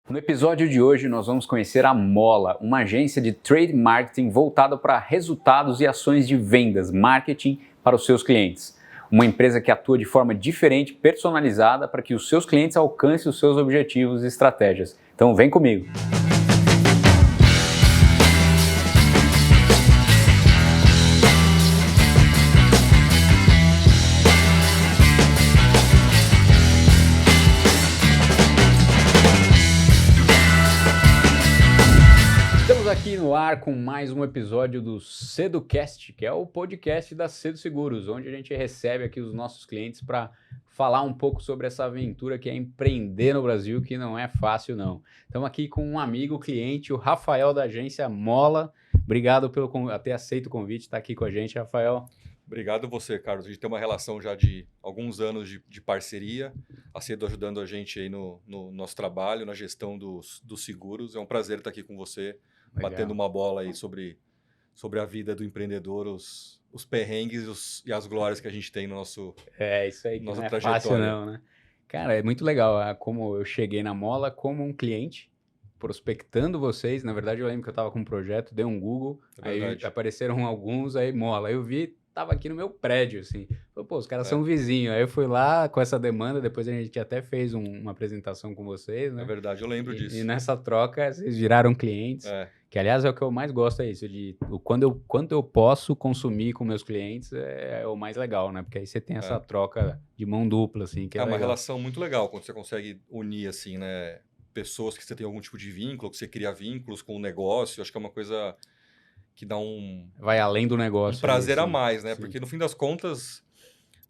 No episódio de hoje nós vamos conhecer a Mola, uma agência de trade marketing voltada para resultados e ações de vendas, marketing para os seus clientes. Uma empresa que atua de forma diferente, personalizada, para que os seus clientes alcancem os seus objetivos e estratégias. Então vem comigo! Aqui no ar com mais um episódio do CedoCast, que é o podcast da Cedo Seguros, onde a gente recebe aqui os nossos clientes para falar um pouco sobre essa aventura que é empreender no Brasil, que não é fácil não. Estamos aqui com um amigo cliente, o Rafael da agência Mola. Obrigado pelo ter aceito o convite, estar aqui com a gente, Rafael. Obrigado você, Carlos. A gente tem uma relação já de alguns anos de parceria, a Cedo ajudando a gente aí no nosso trabalho, na gestão dos seguros. É um prazer estar aqui com você. Legal. Batendo uma bola aí sobre a vida do empreendedor, os perrengues e as glórias que a gente tem no nosso isso aí que não é fácil não, né? Cara, é muito legal como eu cheguei na Mola como um cliente, prospectando vocês. Na verdade, eu lembro que eu estava com um projeto, dei um Google, aí apareceram alguns, aí Mola. Aí eu vi, tava aqui no meu prédio, assim. Falei, pô, os caras são vizinhos. Aí eu fui lá com essa demanda, depois a gente até fez uma apresentação com vocês, né? É verdade, eu lembro disso. E nessa troca, vocês viraram clientes. Que, aliás, é o que eu mais gosto, é isso, quando eu posso consumir com meus clientes, é o mais legal, né? Porque aí você tem essa troca de mão dupla, assim, que é uma relação muito legal, quando você consegue unir, assim, né? Pessoas que você tem algum tipo de vínculo, que você cria vínculos com o negócio. Acho que é uma coisa que dá vai além do negócio. Um prazer a mais, né? Sim. Porque, no fim das contas,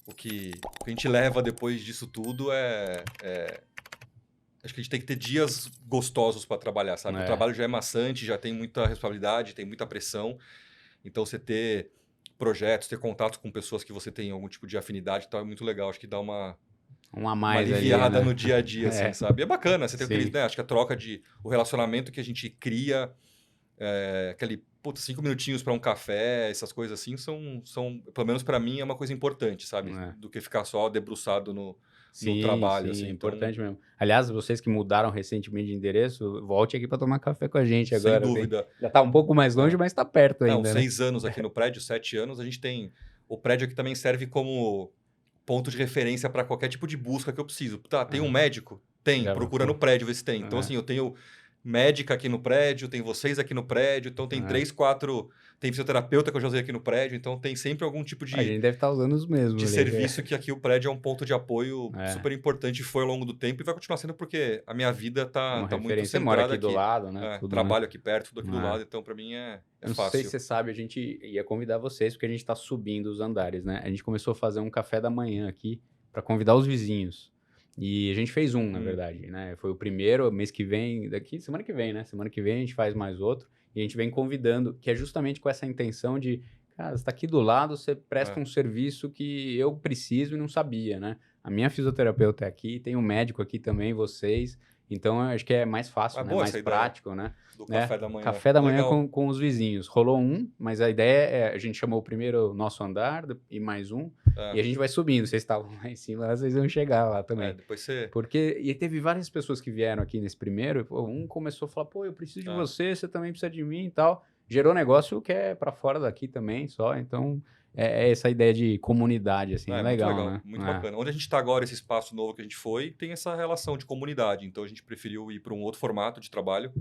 o que a gente leva depois disso tudo acho que a gente tem que ter dias gostosos para trabalhar, sabe? O trabalho já é maçante, já tem muita responsabilidade, tem muita pressão. Então, você ter projetos, ter contato com pessoas que você tem algum tipo de afinidade e tal, é muito legal. Acho que dá uma aliviada ali, né? No dia a dia, assim, sabe? É bacana. Você tem aquele, né? Acho que a troca o relacionamento que a gente cria, aquele 5 minutinhos para um café, essas coisas assim, são pelo menos para mim, é uma coisa importante, sabe? Do que ficar só debruçado no trabalho. Sim, assim. Importante mesmo. Aliás, vocês que mudaram recentemente de endereço, volte aqui para tomar café com a gente agora. Sem dúvida. Já está um pouco mais longe, mas está perto ainda. Não, 6 anos aqui no prédio, 7 anos. A gente tem... O prédio aqui também serve como ponto de referência para qualquer tipo de busca que eu preciso. Tem um médico? Tem. Procura no prédio, ver se tem. Então, assim, eu tenho médica aqui no prédio, tem vocês aqui no prédio, então tem 3, 4... Tem fisioterapeuta que eu já usei aqui no prédio, então tem sempre algum tipo de... A gente deve estar usando os mesmos. De serviço que aqui o prédio é um ponto de apoio super importante, foi ao longo do tempo e vai continuar sendo porque a minha vida tá muito centrada. Você mora aqui do lado, né? Trabalho aqui perto, tudo aqui do lado, então para mim é fácil. Não sei se você sabe, a gente ia convidar vocês porque a gente está subindo os andares, né? A gente começou a fazer um café da manhã aqui para convidar os vizinhos. E a gente fez na verdade, né? Foi o primeiro, mês que vem, semana que vem, né? Semana que vem a gente faz mais outro. E a gente vem convidando, que é justamente com essa intenção de, cara, você está aqui do lado, você presta um serviço que eu preciso e não sabia, né? A minha fisioterapeuta é aqui, tem um médico aqui também, vocês. Então, eu acho que é mais fácil, né? Mais prático, né? Do café da manhã. Café da manhã com os vizinhos. Rolou mas a ideia a gente chamou primeiro o nosso andar e mais um, e a gente vai subindo. Vocês estavam lá em cima, vocês vão chegar lá também. Depois você... E teve várias pessoas que vieram aqui nesse primeiro, um começou a falar, eu preciso de você também precisa de mim e tal. Gerou negócio que é para fora daqui também só, então... É essa ideia de comunidade, assim, é legal, né? Muito bacana. Onde a gente está agora, esse espaço novo que a gente foi, tem essa relação de comunidade. Então, a gente preferiu ir para um outro formato de trabalho,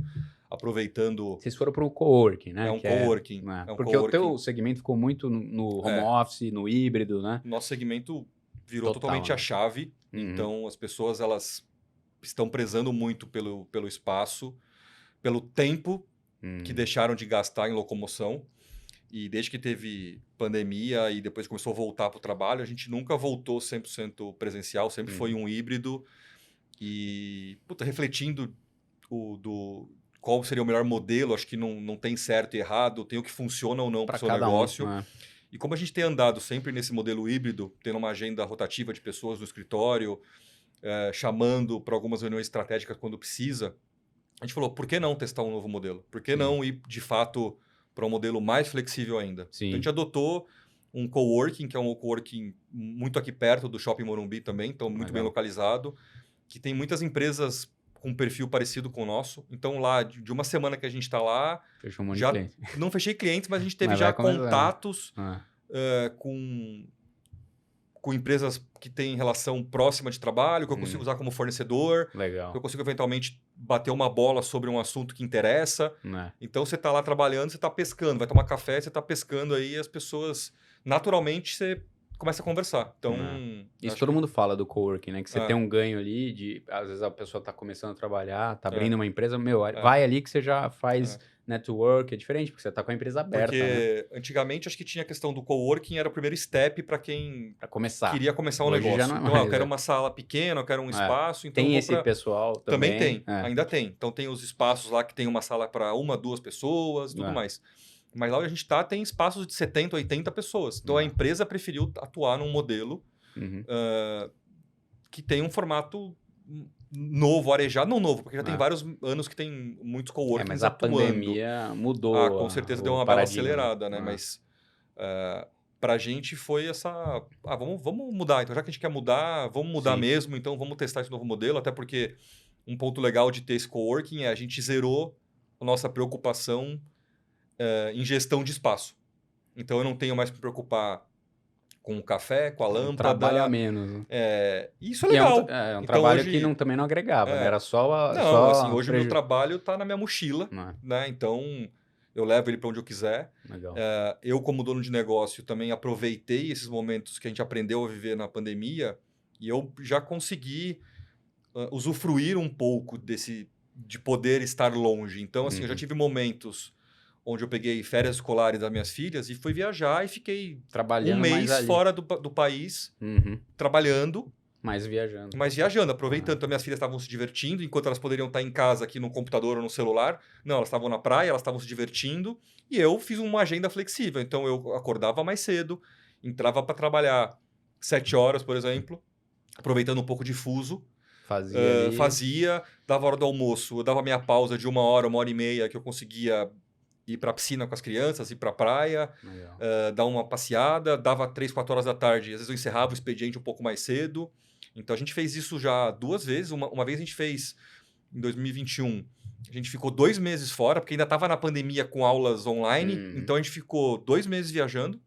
aproveitando... Vocês foram para o coworking, né? Coworking. Porque o teu segmento ficou muito no home office, no híbrido, né? Nosso segmento virou totalmente a chave. Então, as pessoas, elas estão prezando muito pelo espaço, pelo tempo que deixaram de gastar em locomoção. E desde que teve pandemia e depois começou a voltar para o trabalho, a gente nunca voltou 100% presencial, sempre foi um híbrido. E, refletindo qual seria o melhor modelo, acho que não tem certo e errado, tem o que funciona ou não para o seu negócio. E como a gente tem andado sempre nesse modelo híbrido, tendo uma agenda rotativa de pessoas no escritório, chamando para algumas reuniões estratégicas quando precisa, a gente falou, por que não testar um novo modelo? Por que não ir, de fato... para um modelo mais flexível ainda. Então, a gente adotou um coworking, que é um coworking muito aqui perto do Shopping Morumbi também, então muito bem localizado, que tem muitas empresas com um perfil parecido com o nosso. Então, lá, de uma semana que a gente está lá... Fechou um monte já de cliente. Não fechei clientes, mas a gente teve Mas já vai começando. contatos com empresas que têm relação próxima de trabalho, que eu consigo usar como fornecedor. Legal. Que eu consigo, eventualmente, bater uma bola sobre um assunto que interessa. Então, você está lá trabalhando, você está pescando. Vai tomar café, você está pescando aí, as pessoas... Naturalmente, você começa a conversar. Então... Isso todo mundo fala do coworking, né? Que você tem um ganho ali de... Às vezes a pessoa está começando a trabalhar, está abrindo uma empresa. Vai ali que você já faz... Network é diferente, porque você está com a empresa aberta. Porque antigamente acho que tinha a questão do coworking, era o primeiro step para quem queria começar um Hoje negócio. já não é Então, mais, eu quero uma sala pequena, eu quero um espaço. Então tem esse pessoal também. Também tem, ainda tem. Então tem os espaços lá que tem uma sala para 1, 2 pessoas, tudo mais. Mas lá onde a gente está tem espaços de 70, 80 pessoas. Então a empresa preferiu atuar num modelo que tem um formato novo, arejado, não novo, porque já tem vários anos que tem muitos coworkings mas a pandemia mudou. Com certeza deu uma bela acelerada, né? Mas pra gente foi essa... vamos mudar. Então, já que a gente quer mudar, vamos mudar mesmo. Então, vamos testar esse novo modelo. Até porque um ponto legal de ter esse coworking é a gente zerou a nossa preocupação em gestão de espaço. Então, eu não tenho mais que me preocupar com o café, com a lâmpada. Trabalha menos. Isso é legal. É um trabalho hoje, que também não agregava, né? Era só... assim, hoje o meu trabalho está na minha mochila, né? Então, eu levo ele para onde eu quiser. Eu, como dono de negócio, também aproveitei esses momentos que a gente aprendeu a viver na pandemia e eu já consegui usufruir um pouco de poder estar longe. Então, assim, eu já tive momentos onde eu peguei férias escolares das minhas filhas e fui viajar e fiquei trabalhando um mês fora do país, trabalhando. Mas viajando, aproveitando. Então, minhas filhas estavam se divertindo, enquanto elas poderiam estar em casa aqui no computador ou no celular. Não, elas estavam na praia, elas estavam se divertindo. E eu fiz uma agenda flexível. Então, eu acordava mais cedo, entrava para trabalhar 7 horas, por exemplo, aproveitando um pouco de fuso. Fazia, dava hora do almoço, eu dava minha pausa de 1 hora, 1 hora e meia, que eu conseguia ir para a piscina com as crianças, ir para a praia, dar uma passeada, dava 3, 4 horas da tarde. Às vezes eu encerrava o expediente um pouco mais cedo. Então a gente fez isso já 2 vezes. Uma vez a gente fez em 2021. A gente ficou 2 meses fora, porque ainda estava na pandemia com aulas online. Então a gente ficou 2 meses viajando.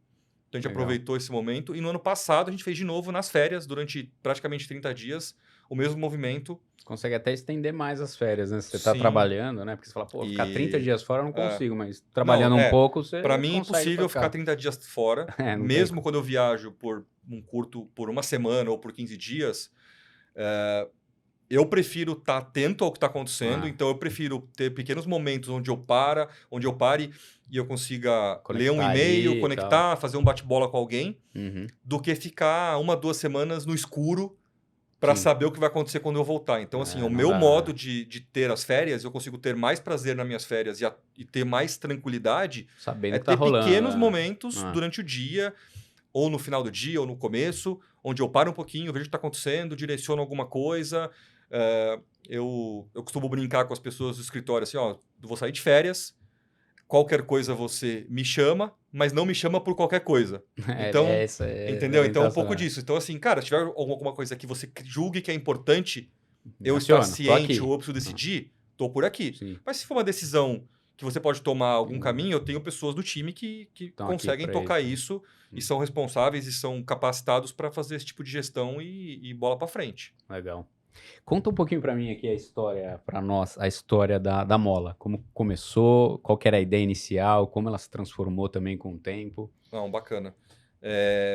Então a gente aproveitou esse momento. E no ano passado a gente fez de novo nas férias, durante praticamente 30 dias, o mesmo movimento. Consegue até estender mais as férias, né? Se você está trabalhando, né? Porque você fala, pô, ficar 30 dias fora eu não consigo, mas trabalhando um pouco você Para mim é impossível ficar 30 dias fora. Mesmo quando eu viajo por por 1 semana ou por 15 dias, eu prefiro estar atento ao que está acontecendo. Então, eu prefiro ter pequenos momentos onde eu pare e eu consiga ler um e-mail, conectar, fazer um bate-bola com alguém, do que ficar 1, 2 semanas no escuro para saber o que vai acontecer quando eu voltar. Então, assim, o meu modo de ter as férias, eu consigo ter mais prazer nas minhas férias e ter mais tranquilidade, sabendo ter pequenos momentos durante o dia, ou no final do dia, ou no começo, onde eu paro um pouquinho, vejo o que está acontecendo, direciono alguma coisa. Eu costumo brincar com as pessoas do escritório assim, eu vou sair de férias, qualquer coisa você me chama, mas não me chama por qualquer coisa. Então, entendeu? Então é um pouco disso. Então, assim, cara, se tiver alguma coisa que você julgue que é importante, eu estar ciente ou eu preciso decidir, estou por aqui. Mas se for uma decisão que você pode tomar algum caminho, eu tenho pessoas do time que conseguem tocar isso e são responsáveis e são capacitados para fazer esse tipo de gestão e bola para frente. Legal. Conta um pouquinho para mim aqui a história, para nós, a história da Mola. Como começou, qual que era a ideia inicial, como ela se transformou também com o tempo. Não, bacana.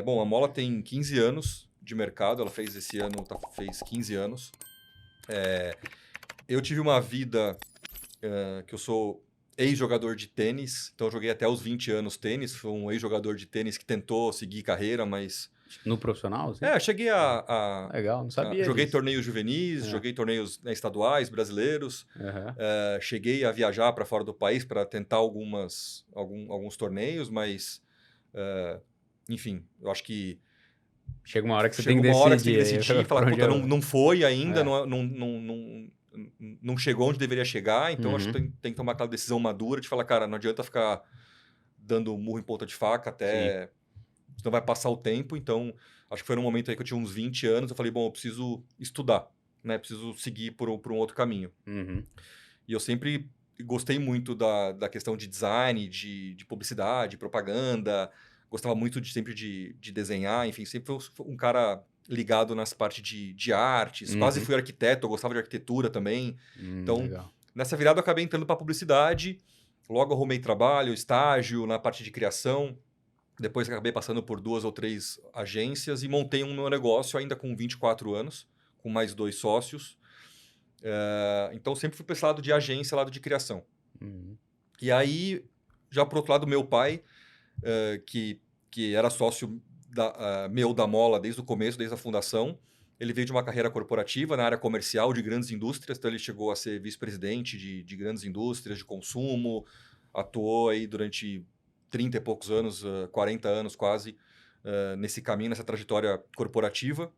Bom, a Mola tem 15 anos de mercado, ela fez esse ano, fez 15 anos. Eu tive uma vida que eu sou ex-jogador de tênis, então eu joguei até os 20 anos tênis, fui um ex-jogador de tênis que tentou seguir carreira, mas... No profissional? Assim? Cheguei Legal, não sabia joguei disso. torneios juvenis, joguei torneios estaduais, brasileiros. Cheguei a viajar para fora do país para tentar alguns torneios, mas, enfim, eu acho que... Chega uma hora que você tem que decidir. E falar, puta, não foi ainda, não chegou onde deveria chegar, então acho que tem que tomar aquela decisão madura de falar, cara, não adianta ficar dando murro em ponta de faca até... Senão vai passar o tempo, então acho que foi num momento aí que eu tinha uns 20 anos, eu falei, bom, eu preciso estudar. né? Preciso seguir por um outro caminho. Uhum. E eu sempre gostei muito da questão de design, de publicidade, propaganda. Gostava muito sempre de desenhar. Enfim, sempre fui um cara ligado nas partes de artes. Quase fui arquiteto, eu gostava de arquitetura também. Então, legal. nessa virada eu acabei entrando para publicidade. Logo arrumei trabalho, estágio na parte de criação. Depois acabei passando por 2 ou 3 agências e montei um meu negócio ainda com 24 anos, com mais 2 sócios. Então, sempre fui para esse lado de agência, lado de criação. E aí, já por outro lado, meu pai, que era sócio meu da Mola desde o começo, desde a fundação, ele veio de uma carreira corporativa na área comercial de grandes indústrias, então ele chegou a ser vice-presidente de grandes indústrias de consumo, atuou aí durante 30 e poucos anos, 40 anos quase, nesse caminho, nessa trajetória corporativa.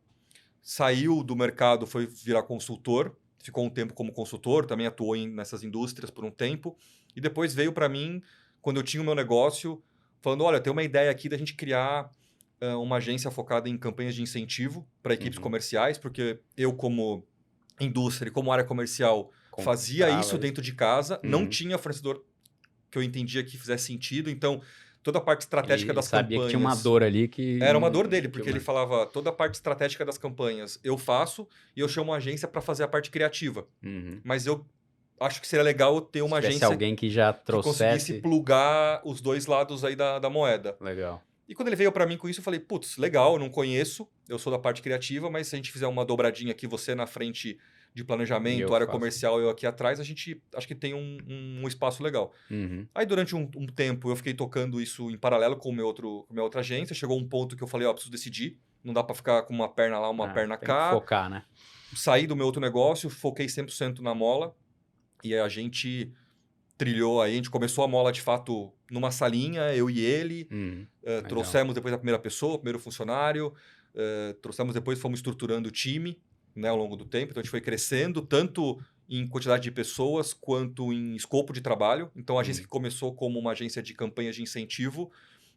Saiu do mercado, foi virar consultor, ficou um tempo como consultor, também atuou nessas indústrias por um tempo, e depois veio para mim, quando eu tinha o meu negócio, falando, olha, tem uma ideia aqui da gente criar uma agência focada em campanhas de incentivo para equipes comerciais, porque eu, como indústria, como área comercial, fazia isso dentro de casa, não tinha fornecedor que eu entendia que fizesse sentido, então toda a parte estratégica das campanhas... sabia que tinha uma dor ali que... Era uma dor dele, porque ele falava, toda a parte estratégica das campanhas eu faço e eu chamo uma agência para fazer a parte criativa. Mas eu acho que seria legal eu ter uma agência alguém que já trouxesse... que conseguisse plugar os dois lados aí da moeda. Legal. E quando ele veio para mim com isso, eu falei, putz, legal, eu não conheço, eu sou da parte criativa, mas se a gente fizer uma dobradinha aqui, você na frente de planejamento, área comercial, eu aqui atrás, a gente acho que tem um espaço legal. Aí durante um tempo eu fiquei tocando isso em paralelo com minha outra agência, chegou um ponto que eu falei, preciso decidir, não dá para ficar com uma perna lá, uma perna cá. Tem que focar, né? Saí do meu outro negócio, foquei 100% na Mola, e a gente trilhou aí, a gente começou a Mola de fato numa salinha, eu e ele, trouxemos depois a primeira pessoa, o primeiro funcionário, trouxemos depois, fomos estruturando o time, né, ao longo do tempo, então a gente foi crescendo tanto em quantidade de pessoas quanto em escopo de trabalho. Então a agência que começou como uma agência de campanhas de incentivo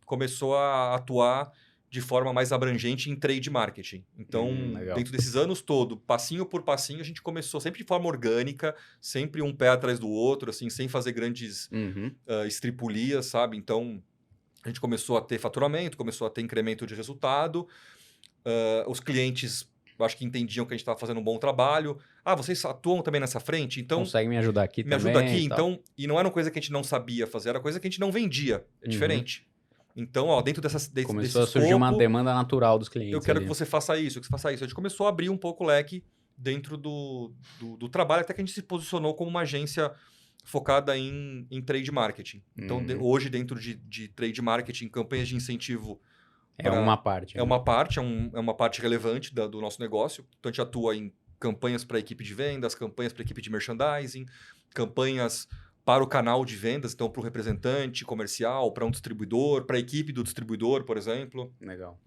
começou a atuar de forma mais abrangente em trade marketing. Então, dentro desses anos todo, passinho por passinho, a gente começou sempre de forma orgânica, sempre um pé atrás do outro, assim, sem fazer grandes estripulias, sabe? Então, a gente começou a ter faturamento, começou a ter incremento de resultado. Os clientes, eu acho que entendiam que a gente estava fazendo um bom trabalho. Vocês atuam também nessa frente? Então, consegue me ajudar aqui também? Me ajuda aqui, então. E não era uma coisa que a gente não sabia fazer, era coisa que a gente não vendia. É diferente. Então, dentro desse começou a surgir uma demanda natural dos clientes. Eu quero que você faça isso, que você faça isso. A gente começou a abrir um pouco o leque dentro do trabalho, até que a gente se posicionou como uma agência focada em trade marketing. Então, hoje, dentro de trade marketing, campanhas de incentivo... É uma parte. É uma parte relevante do nosso negócio. Então, a gente atua em campanhas para a equipe de vendas, campanhas para a equipe de merchandising, campanhas para o canal de vendas, então para o representante comercial, para um distribuidor, para a equipe do distribuidor, por exemplo. Legal.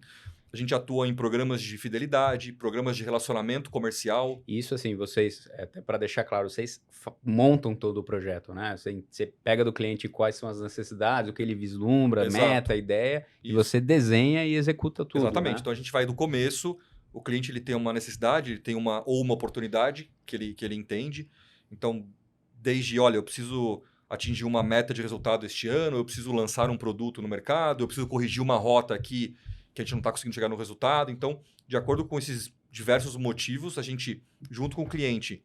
A gente atua em programas de fidelidade, programas de relacionamento comercial. Isso, assim, vocês, até para deixar claro, vocês montam todo o projeto, né? Você pega do cliente quais são as necessidades, o que ele vislumbra, meta, ideia, e você desenha e executa tudo. Exatamente. Né? Então, a gente vai do começo, o cliente ele tem uma necessidade, ele tem uma oportunidade que ele entende. Então, desde, olha, eu preciso atingir uma meta de resultado este ano, eu preciso lançar um produto no mercado, eu preciso corrigir uma rota aqui que a gente não está conseguindo chegar no resultado. Então, de acordo com esses diversos motivos, a gente, junto com o cliente,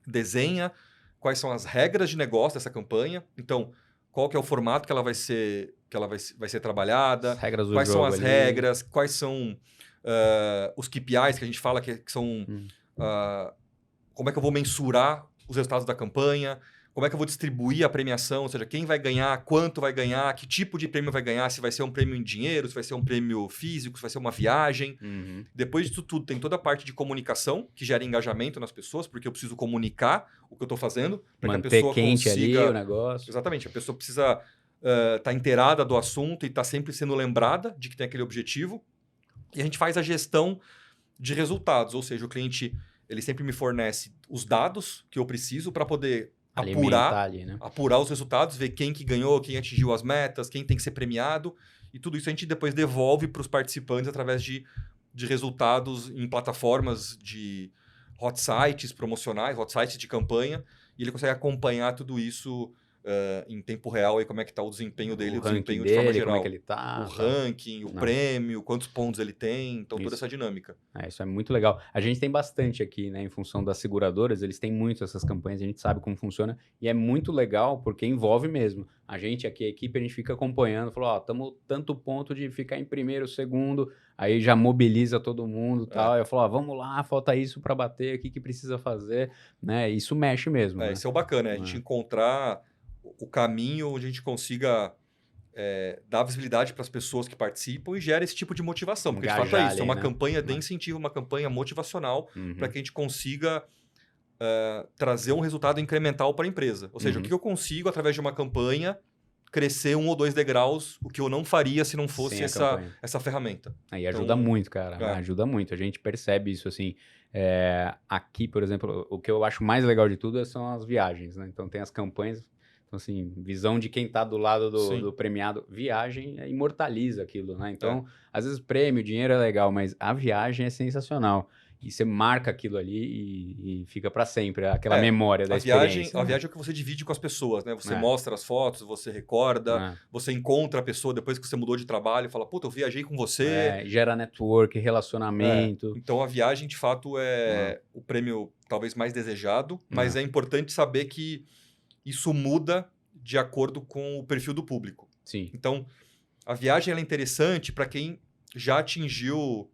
desenha quais são as regras de negócio dessa campanha. Então, qual que é o formato que ela vai ser trabalhada, quais são as regras, quais são os KPIs que a gente fala que são... como é que eu vou mensurar os resultados da campanha, como é que eu vou distribuir a premiação, ou seja, quem vai ganhar, quanto vai ganhar, que tipo de prêmio vai ganhar, se vai ser um prêmio em dinheiro, se vai ser um prêmio físico, se vai ser uma viagem. Depois disso tudo, tem toda a parte de comunicação, que gera engajamento nas pessoas, porque eu preciso comunicar o que eu estou fazendo, para que a pessoa quente consiga... ali o negócio. Exatamente, a pessoa precisa estar inteirada do assunto e estar sempre sendo lembrada de que tem aquele objetivo. E a gente faz a gestão de resultados, ou seja, o cliente ele sempre me fornece os dados que eu preciso para poder apurar os resultados, ver quem que ganhou, quem atingiu as metas, quem tem que ser premiado. E tudo isso a gente depois devolve para os participantes através de resultados em plataformas de hot sites promocionais, hot sites de campanha, e ele consegue acompanhar tudo isso em tempo real, e como é que está o desempenho dele, o desempenho de forma geral. Como é que ele tá, o ranking, o prêmio, quantos pontos ele tem, então toda essa dinâmica. Isso é muito legal. A gente tem bastante aqui, né, em função das seguradoras, eles têm muito essas campanhas, a gente sabe como funciona, e é muito legal porque envolve mesmo. A gente aqui, a equipe, a gente fica acompanhando, falou, estamos tanto ponto de ficar em primeiro, segundo, aí já mobiliza todo mundo e tal, eu falo, vamos lá, falta isso para bater, o que precisa fazer, né, isso mexe mesmo. Né? Isso é o bacana, a gente encontrar o caminho onde a gente consiga dar visibilidade para as pessoas que participam e gera esse tipo de motivação. Porque, de fato, é isso. É uma campanha de incentivo, uma campanha motivacional para que a gente consiga trazer um resultado incremental para a empresa. Ou seja, o que eu consigo, através de uma campanha, crescer 1 ou 2 degraus, o que eu não faria se não fosse essa ferramenta. Aí ajuda muito, cara. Ajuda muito. A gente percebe isso, assim. Aqui, por exemplo, o que eu acho mais legal de tudo são as viagens, né? Então, tem as campanhas. Então, assim, visão de quem está do lado do premiado. Viagem imortaliza aquilo, né? Então, às vezes prêmio, dinheiro é legal, mas a viagem é sensacional. E você marca aquilo ali e fica para sempre, aquela memória da experiência. A viagem é o que você divide com as pessoas, né? Você mostra as fotos, você recorda, você encontra a pessoa depois que você mudou de trabalho e fala, puta, eu viajei com você. Gera network, relacionamento. Então, a viagem, de fato, é o prêmio talvez mais desejado, mas é importante saber que isso muda de acordo com o perfil do público. Sim. Então, a viagem ela é interessante para quem já atingiu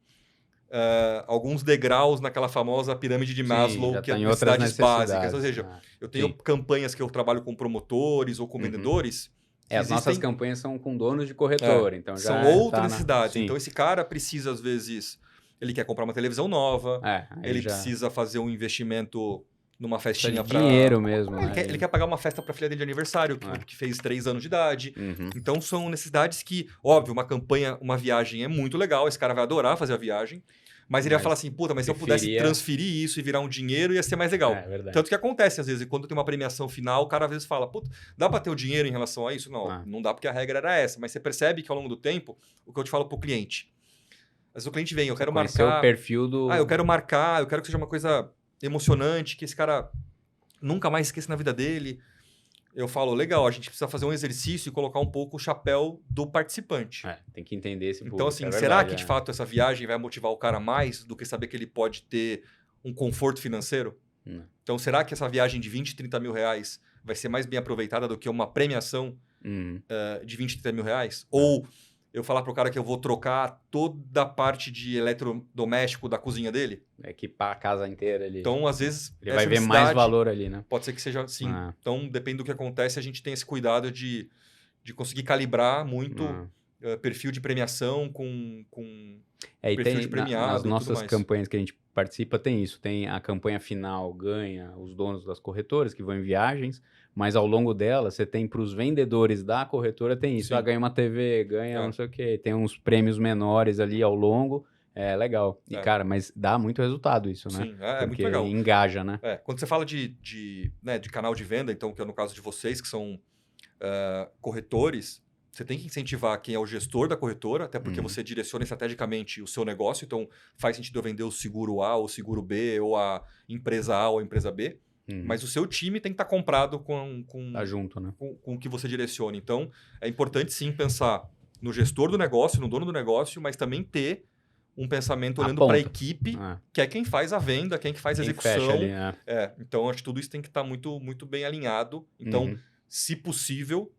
alguns degraus naquela famosa pirâmide de Maslow, que é necessidades básicas. Ou seja, eu tenho campanhas que eu trabalho com promotores ou com vendedores. As nossas campanhas são com donos de corretor. Então já são outras necessidades. Então, esse cara precisa, às vezes, ele quer comprar uma televisão nova, ele precisa fazer um investimento numa festinha para dinheiro mesmo. Ele quer pagar uma festa para a filha dele de aniversário, que fez 3 anos de idade. Então, são necessidades que, óbvio, uma campanha, uma viagem é muito legal, esse cara vai adorar fazer a viagem, mas ele vai falar assim, puta, mas se eu pudesse transferir isso e virar um dinheiro, ia ser mais legal. Tanto que acontece, às vezes, quando tem uma premiação final, o cara às vezes fala, puta, dá para ter o dinheiro em relação a isso? Não, não dá porque a regra era essa. Mas você percebe que ao longo do tempo, o que eu te falo pro cliente, às vezes o cliente vem, eu quero marcar... o perfil do... eu quero marcar, eu quero que seja uma coisa emocionante, que esse cara nunca mais esqueça na vida dele. Eu falo, legal, a gente precisa fazer um exercício e colocar um pouco o chapéu do participante. Tem que entender esse público. Então, assim, será que de fato essa viagem vai motivar o cara mais do que saber que ele pode ter um conforto financeiro? Então, será que essa viagem de 20, 30 mil reais vai ser mais bem aproveitada do que uma premiação de 20, 30 mil reais? Ou eu falar pro cara que eu vou trocar toda a parte de eletrodoméstico da cozinha dele? Equipar a casa inteira ali. Então, às vezes... Ele vai ver mais valor ali, né? Pode ser que seja assim. Então, depende do que acontece, a gente tem esse cuidado de conseguir calibrar muito perfil de premiação com perfil de premiado. Nas nossas campanhas que a gente participa, tem isso. Tem a campanha final, ganha os donos das corretoras que vão em viagens, mas ao longo dela, você tem para os vendedores da corretora, tem isso. Ganha uma TV, ganha não sei o quê. Tem uns prêmios menores ali ao longo. É legal. E, cara, mas dá muito resultado isso, né? Sim, é muito legal. Engaja, né? Quando você fala de canal de venda, então, que é no caso de vocês, que são corretores, você tem que incentivar quem é o gestor da corretora, até porque você direciona estrategicamente o seu negócio, então faz sentido eu vender o seguro A ou o seguro B, ou a empresa A ou a empresa B, mas o seu time tem que estar comprado com tá junto, né? com o que você direciona. Então, é importante sim pensar no gestor do negócio, no dono do negócio, mas também ter um pensamento olhando para a equipe, que é quem faz a venda, quem que faz a execução. Ali, então, acho que tudo isso tem que estar muito, muito bem alinhado. Então, se possível,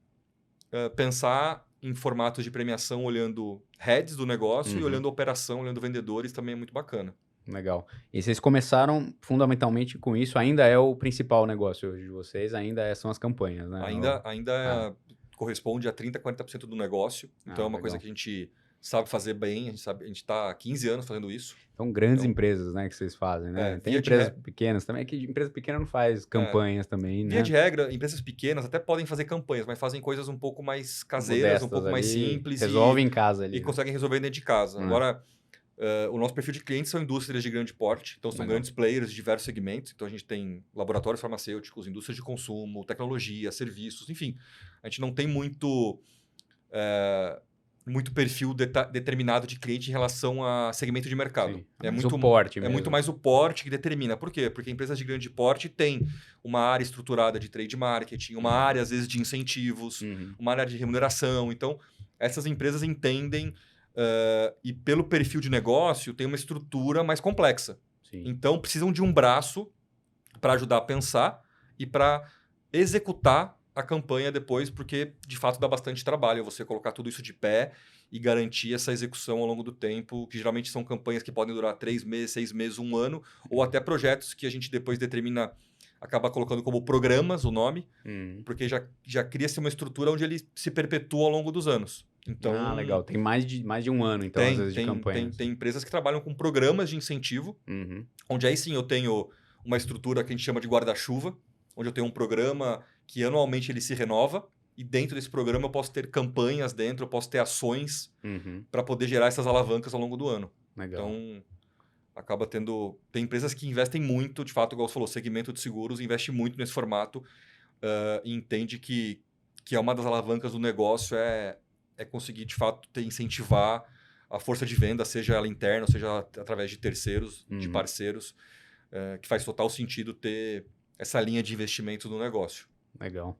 pensar em formatos de premiação olhando heads do negócio e olhando a operação, olhando vendedores, também é muito bacana. Legal. E vocês começaram fundamentalmente com isso, ainda é o principal negócio hoje de vocês, são as campanhas, né? Ainda corresponde a 30%, 40% do negócio. Então, é uma coisa que a gente sabe fazer bem, a gente está há 15 anos fazendo isso. Então, grandes empresas, né, que vocês fazem, né? Tem empresas pequenas também, que empresa pequena não faz campanhas também, né? Via de regra, empresas pequenas até podem fazer campanhas, mas fazem coisas um pouco mais caseiras, um pouco mais simples. Resolvem em casa ali. E conseguem resolver dentro de casa. Agora, o nosso perfil de clientes são indústrias de grande porte, então são grandes players de diversos segmentos. Então, a gente tem laboratórios farmacêuticos, indústrias de consumo, tecnologia, serviços, enfim. A gente não tem muito... muito perfil determinado de cliente em relação a segmento de mercado. Sim, é muito o porte mesmo. É muito mais o porte que determina. Por quê? Porque empresas de grande porte têm uma área estruturada de trade marketing, uma área, às vezes, de incentivos, uma área de remuneração. Então, essas empresas entendem e pelo perfil de negócio, tem uma estrutura mais complexa. Sim. Então, precisam de um braço para ajudar a pensar e para executar a campanha depois, porque de fato dá bastante trabalho você colocar tudo isso de pé e garantir essa execução ao longo do tempo, que geralmente são campanhas que podem durar 3 meses, 6 meses, 1 ano, ou até projetos que a gente depois determina, acaba colocando como programas o nome, porque já cria-se uma estrutura onde ele se perpetua ao longo dos anos. Então, legal. Tem mais de 1 ano, então, às vezes, de campanha. Tem empresas que trabalham com programas de incentivo, onde aí sim eu tenho uma estrutura que a gente chama de guarda-chuva, onde eu tenho um programa que anualmente ele se renova, e dentro desse programa eu posso ter campanhas dentro, eu posso ter ações para poder gerar essas alavancas ao longo do ano. Legal. Então, acaba tendo... Tem empresas que investem muito, de fato, igual você falou, segmento de seguros, investe muito nesse formato e entende que é uma das alavancas do negócio é conseguir, de fato, incentivar a força de venda, seja ela interna, seja através de terceiros, de parceiros, que faz total sentido ter essa linha de investimento no negócio. Legal.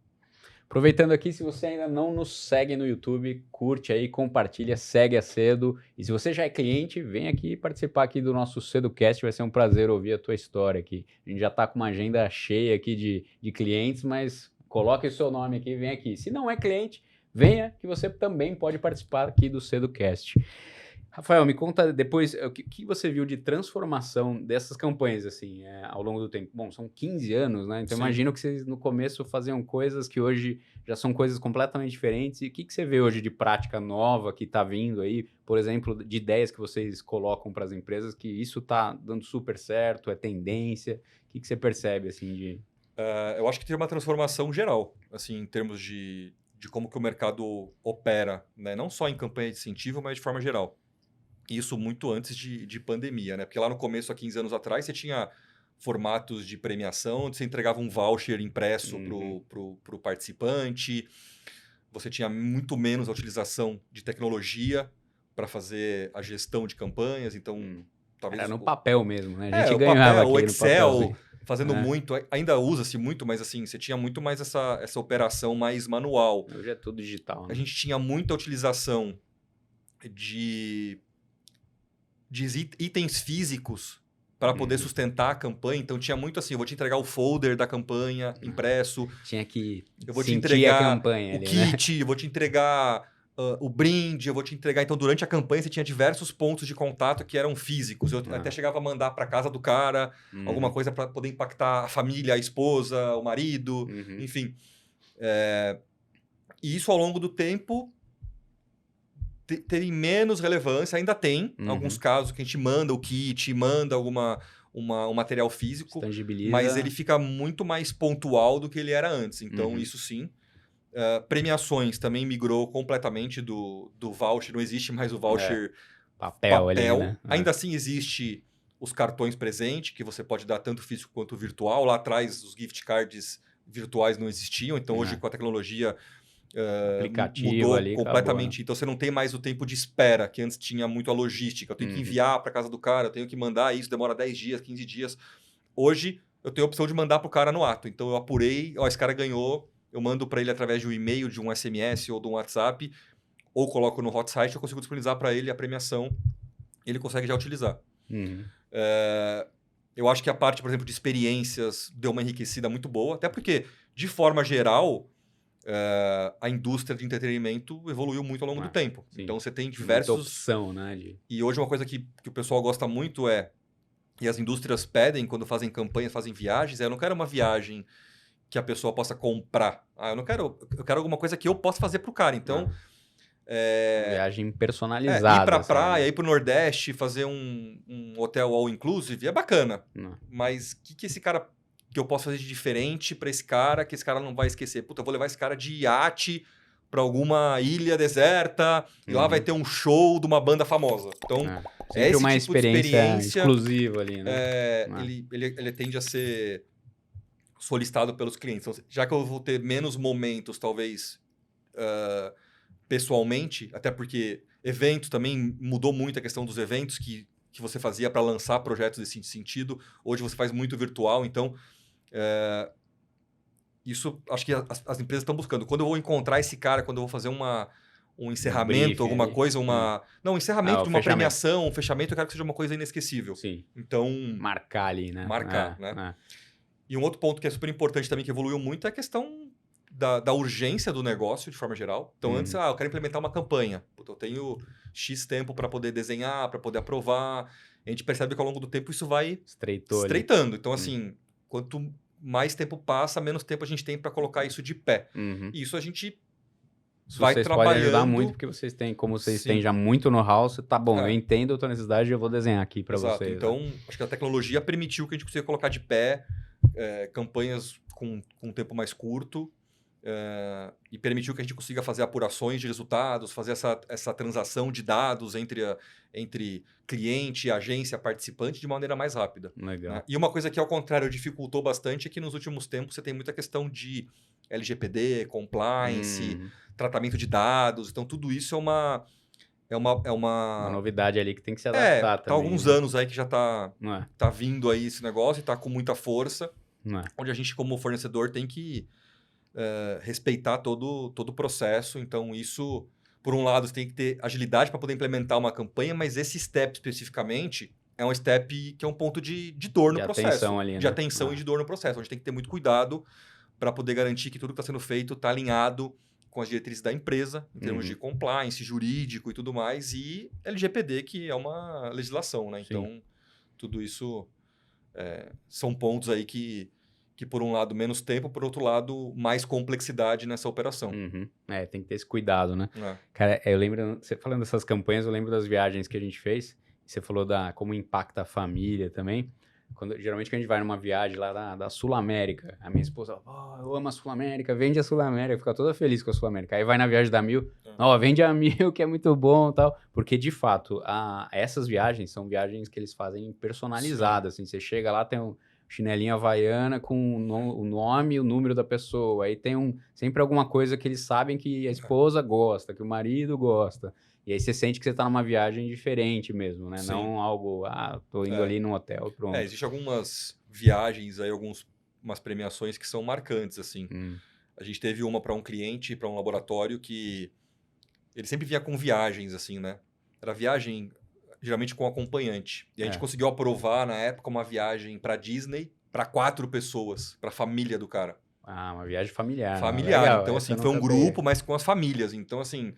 Aproveitando aqui, se você ainda não nos segue no YouTube, curte aí, compartilha, segue a Cedo. E se você já é cliente, vem aqui participar aqui do nosso CedoCast, vai ser um prazer ouvir a tua história aqui. A gente já está com uma agenda cheia aqui de clientes, mas coloque o seu nome aqui, vem aqui. Se não é cliente, venha que você também pode participar aqui do CedoCast. Rafael, me conta depois o que você viu de transformação dessas campanhas assim, ao longo do tempo. Bom, são 15 anos, né? Então, imagino que vocês no começo faziam coisas que hoje já são coisas completamente diferentes. E o que você vê hoje de prática nova que está vindo aí? Por exemplo, de ideias que vocês colocam para as empresas, que isso está dando super certo, é tendência. O que você percebe assim de... Eu acho que tem uma transformação geral, assim, em termos de como que o mercado opera, né? Não só em campanha de incentivo, mas de forma geral. Isso muito antes de pandemia, né? Porque lá no começo, há 15 anos atrás, você tinha formatos de premiação, onde você entregava um voucher impresso para o participante, você tinha muito menos a utilização de tecnologia para fazer a gestão de campanhas, então... talvez era no papel mesmo, né? A gente o ganhava papel, o aqui Excel, no papel, fazendo muito, ainda usa-se muito, mas assim, você tinha muito mais essa operação mais manual. Hoje é tudo digital, né? A gente tinha muita utilização de itens físicos para poder sustentar a campanha. Então, tinha muito assim, eu vou te entregar o folder da campanha impresso. Tinha que eu vou te sentir entregar a campanha o ali, kit, eu vou te entregar o brinde, eu vou te entregar... Então, durante a campanha, você tinha diversos pontos de contato que eram físicos. Eu até chegava a mandar para casa do cara alguma coisa para poder impactar a família, a esposa, o marido, enfim. E isso, ao longo do tempo... teve menos relevância, ainda tem alguns casos que a gente manda o kit, manda um material físico, mas ele fica muito mais pontual do que ele era antes. Então, isso sim. Premiações também migrou completamente do voucher, não existe mais o voucher papel. Ali, né? Ainda assim existe os cartões presentes, que você pode dar tanto físico quanto virtual. Lá atrás, os gift cards virtuais não existiam, então hoje com a tecnologia... aplicativo mudou ali, completamente. acabou, né? Então, você não tem mais o tempo de espera, que antes tinha muito a logística. Eu tenho que enviar para casa do cara, eu tenho que mandar isso, demora 10 dias, 15 dias. Hoje, eu tenho a opção de mandar para o cara no ato. Então, eu apurei, esse cara ganhou, eu mando para ele através de um e-mail, de um SMS ou de um WhatsApp, ou coloco no hot site, eu consigo disponibilizar para ele a premiação, ele consegue já utilizar. Eu acho que a parte, por exemplo, de experiências deu uma enriquecida muito boa, até porque, de forma geral... a indústria de entretenimento evoluiu muito ao longo do tempo. Sim. Então, você tem diversos... muita opção, né? E hoje uma coisa que o pessoal gosta muito e as indústrias pedem quando fazem campanhas, fazem viagens, eu não quero uma viagem que a pessoa possa comprar. Eu quero alguma coisa que eu possa fazer para o cara. Então... viagem personalizada. Ir para a praia, ir para o Nordeste, fazer um hotel all inclusive, é bacana. Mas o que esse cara... que eu posso fazer de diferente para esse cara, que esse cara não vai esquecer? Puta, eu vou levar esse cara de iate para alguma ilha deserta e lá vai ter um show de uma banda famosa. Então, sempre uma tipo experiência exclusiva ali, né? Ele tende a ser solicitado pelos clientes. Então, já que eu vou ter menos momentos, talvez, pessoalmente, até porque eventos também mudou muito a questão dos eventos que você fazia para lançar projetos desse sentido. Hoje você faz muito virtual, então isso acho que as empresas estão buscando. Quando eu vou encontrar esse cara, quando eu vou fazer um encerramento, alguma ali. coisa, Não, um encerramento de uma fechamento. premiação, um fechamento, eu quero que seja uma coisa inesquecível. Sim. Então... Marcar ali, né? Marcar, né? E um outro ponto que é super importante também, que evoluiu muito, é a questão da urgência do negócio, de forma geral. Então, antes, eu quero implementar uma campanha. Puta, eu tenho X tempo para poder desenhar, para poder aprovar. A gente percebe que ao longo do tempo isso vai estreitando. Então, assim, quanto mais tempo passa, menos tempo a gente tem para colocar isso de pé. E isso a gente vai vocês trabalhando... podem ajudar muito, porque vocês têm, como vocês têm já muito know-how, você tá bom, eu entendo a tua necessidade, eu vou desenhar aqui para vocês. Então, acho que a tecnologia permitiu que a gente consiga colocar de pé campanhas com um tempo mais curto, e permitiu que a gente consiga fazer apurações de resultados, fazer essa transação de dados entre cliente, agência, participante de maneira mais rápida. Legal. Né? E uma coisa que, ao contrário, dificultou bastante é que nos últimos tempos você tem muita questão de LGPD, compliance, tratamento de dados. Então, tudo isso é uma novidade ali que tem que se adaptar também. Tá há alguns anos aí que já tá vindo aí esse negócio e tá com muita força, onde a gente, como fornecedor, tem que respeitar todo o processo. Então, isso, por um lado, você tem que ter agilidade para poder implementar uma campanha, mas esse step especificamente é um step que é um ponto de dor no processo. Atenção ali, de atenção e de dor no processo. A gente tem que ter muito cuidado para poder garantir que tudo que está sendo feito está alinhado com as diretrizes da empresa, em termos de compliance, jurídico e tudo mais, e LGPD, que é uma legislação, né? Então, tudo isso são pontos aí que, por um lado, menos tempo, por outro lado, mais complexidade nessa operação. Tem que ter esse cuidado, né? Cara, eu lembro, você falando dessas campanhas, eu lembro das viagens que a gente fez, você falou como impacta a família também. Geralmente, quando a gente vai numa viagem lá da Sul-América, a minha esposa, eu amo a Sul-América, vende a Sul-América, fica toda feliz com a Sul-América. Aí vai na viagem da Mil, vende a Mil, que é muito bom e tal. Porque, de fato, essas viagens são viagens que eles fazem personalizadas. Assim, você chega lá, tem um chinelinho havaiana com o nome e o número da pessoa. Aí tem sempre alguma coisa que eles sabem que a esposa gosta, que o marido gosta. E aí você sente que você tá numa viagem diferente mesmo, né? Não algo, tô indo ali num hotel, pronto. Existem algumas viagens aí, umas premiações que são marcantes, assim. A gente teve uma para um cliente, para um laboratório, que ele sempre vinha com viagens, assim, né? Era viagem, geralmente com acompanhante. E a gente conseguiu aprovar, na época, uma viagem para Disney, para 4 pessoas, para a família do cara. Uma viagem familiar. Familiar. Legal, então, assim, foi um grupo, mas com as famílias. Então, assim...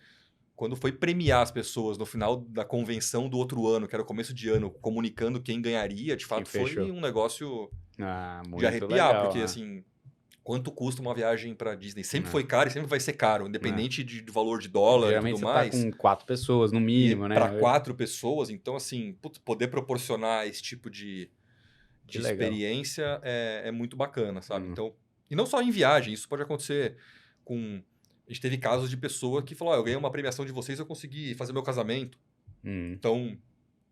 Quando foi premiar as pessoas no final da convenção do outro ano, que era o começo de ano, comunicando quem ganharia, de fato, foi um negócio de arrepiar. Legal, porque, assim, quanto custa uma viagem para Disney? Sempre foi caro e sempre vai ser caro, independente do valor de dólar e tudo mais. Geralmente você tá com 4 pessoas, no mínimo, né? Para 4 pessoas, então, assim, poder proporcionar esse tipo de experiência é muito bacana, sabe? Então, e não só em viagem, isso pode acontecer com... A gente teve casos de pessoa que falou, eu ganhei uma premiação de vocês, eu consegui fazer meu casamento. Então,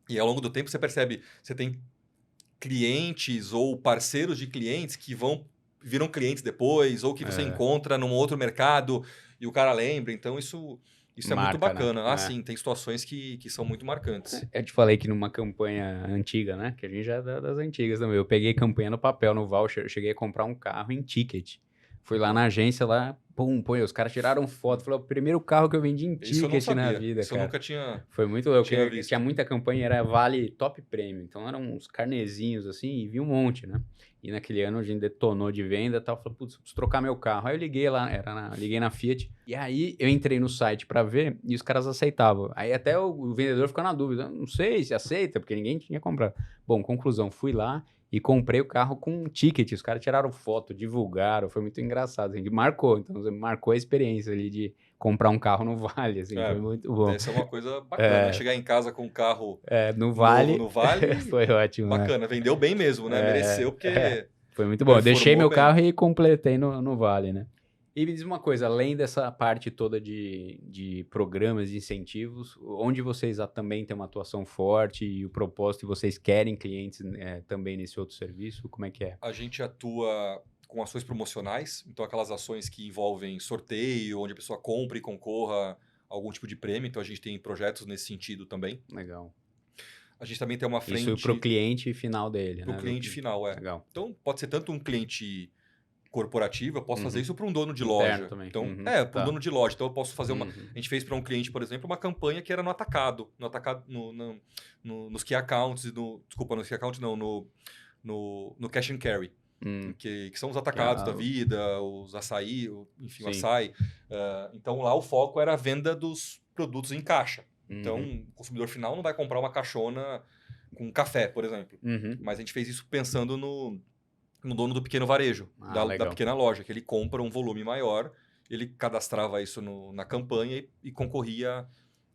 e ao longo do tempo você percebe, você tem clientes ou parceiros de clientes que viram clientes depois, ou que você encontra num outro mercado e o cara lembra. Então, isso é muito bacana. Né? Sim, tem situações que são muito marcantes. Eu te falei que numa campanha antiga, né? Que a gente já é das antigas também. Eu peguei campanha no papel, no voucher, eu cheguei a comprar um carro em ticket. Fui lá na agência, os caras tiraram foto. Falei, o primeiro carro que eu vendi em ticket na vida, Isso cara. Eu nunca tinha. Foi muito louco. Tinha muita campanha, era Vale Top Prêmio. Então eram uns carnezinhos assim, e vi um monte, né? E naquele ano a gente detonou de venda e tal. Falei, putz, preciso trocar meu carro. Aí eu liguei lá, liguei na Fiat. E aí eu entrei no site pra ver e os caras aceitavam. Aí até o vendedor ficou na dúvida. Não sei se aceita, porque ninguém tinha comprado. Bom, conclusão, fui lá e comprei o carro com um ticket. Os caras tiraram foto, divulgaram. Foi muito engraçado. Assim, marcou. Então, marcou a experiência ali de comprar um carro no Vale. Assim, foi muito bom. Essa é uma coisa bacana. Chegar em casa com um carro no Vale. No Vale. Foi ótimo. Bacana. Vendeu bem mesmo, né? Mereceu, porque... Foi muito bom. Eu deixei meu carro e completei no Vale, né? E me diz uma coisa, além dessa parte toda de programas de incentivos, onde vocês também têm uma atuação forte e o propósito, e vocês querem clientes também nesse outro serviço? Como é que é? A gente atua com ações promocionais, então aquelas ações que envolvem sorteio, onde a pessoa compra e concorra algum tipo de prêmio, então a gente tem projetos nesse sentido também. Legal. A gente também tem uma frente... Isso para o cliente final dele, Para o cliente final, Legal. Então, pode ser tanto um cliente corporativo, eu posso fazer isso para um dono de Interno loja. também. Então, para um dono de loja. Então, eu posso fazer uma... A gente fez para um cliente, por exemplo, uma campanha que era no atacado. Nos key accounts, desculpa, nos key accounts não, no cash and carry. Que são os atacados da vida, os açaí, enfim, o açaí. Então, lá o foco era a venda dos produtos em caixa. Então, o consumidor final não vai comprar uma caixona com café, por exemplo. Mas a gente fez isso pensando no dono do pequeno varejo, da pequena loja, que ele compra um volume maior, ele cadastrava isso na campanha e concorria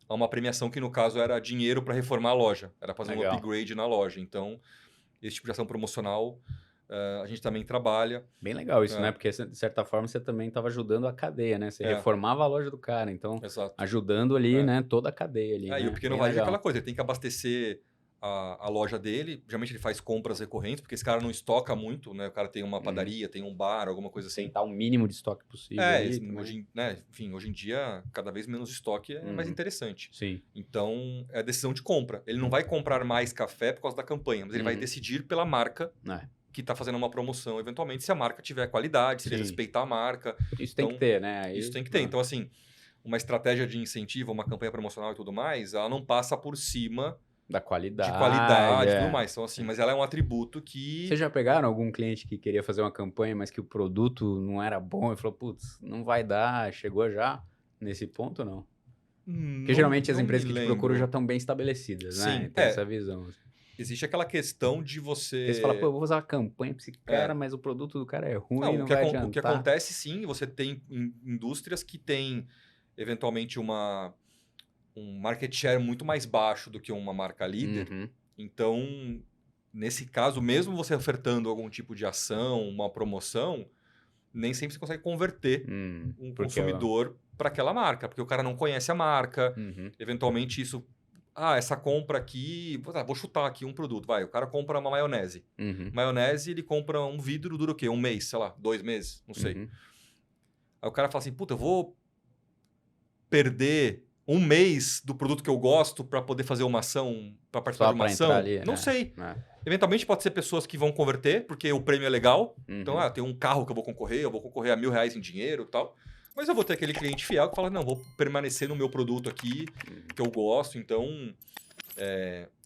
a uma premiação que, no caso, era dinheiro para reformar a loja. Era fazer um upgrade na loja. Então, esse tipo de ação promocional... a gente também trabalha. Bem legal isso, né? Porque, de certa forma, você também estava ajudando a cadeia, né? Você reformava a loja do cara, então, ajudando ali, né? Toda a cadeia ali. E o pequeno varejo é aquela coisa, ele tem que abastecer a loja dele. Geralmente ele faz compras recorrentes, porque esse cara não estoca muito, né? O cara tem uma padaria, tem um bar, alguma coisa assim. Tentar o mínimo de estoque possível. Hoje em dia, cada vez menos estoque é mais interessante. Sim. Então, é a decisão de compra. Ele não vai comprar mais café por causa da campanha, mas ele vai decidir pela marca que está fazendo uma promoção, eventualmente, se a marca tiver qualidade, se ele respeitar a marca. Isso tem que ter, né? Isso tem que ter. Então, assim, uma estratégia de incentivo, uma campanha promocional e tudo mais, ela não passa por cima da qualidade. De qualidade e tudo mais. Então, assim, mas ela é um atributo que... Vocês já pegaram algum cliente que queria fazer uma campanha, mas que o produto não era bom e falou, putz, não vai dar, chegou já nesse ponto, não? Porque geralmente as empresas que te procuram já estão bem estabelecidas, né? Tem essa visão. Existe aquela questão de você... Você fala, pô, eu vou usar uma campanha para esse cara, mas o produto do cara é ruim, não vai adiantar. O que acontece, sim, você tem indústrias que têm, eventualmente, um market share muito mais baixo do que uma marca líder. Então, nesse caso, mesmo você ofertando algum tipo de ação, uma promoção, nem sempre você consegue converter um consumidor para aquela marca, porque o cara não conhece a marca. Eventualmente, isso... essa compra aqui... vou chutar aqui um produto. O cara compra uma maionese. Maionese, ele compra um vidro, dura o quê? Um mês, sei lá, 2 meses, não sei. Aí o cara fala assim, puta, eu vou perder... 1 mês do produto que eu gosto para poder fazer uma ação, para participar de uma ação? Ali, não sei. Eventualmente pode ser pessoas que vão converter, porque o prêmio é legal. Então, tem um carro que eu vou concorrer a R$1.000 em dinheiro e tal. Mas eu vou ter aquele cliente fiel que fala, não, vou permanecer no meu produto aqui, que eu gosto. Então,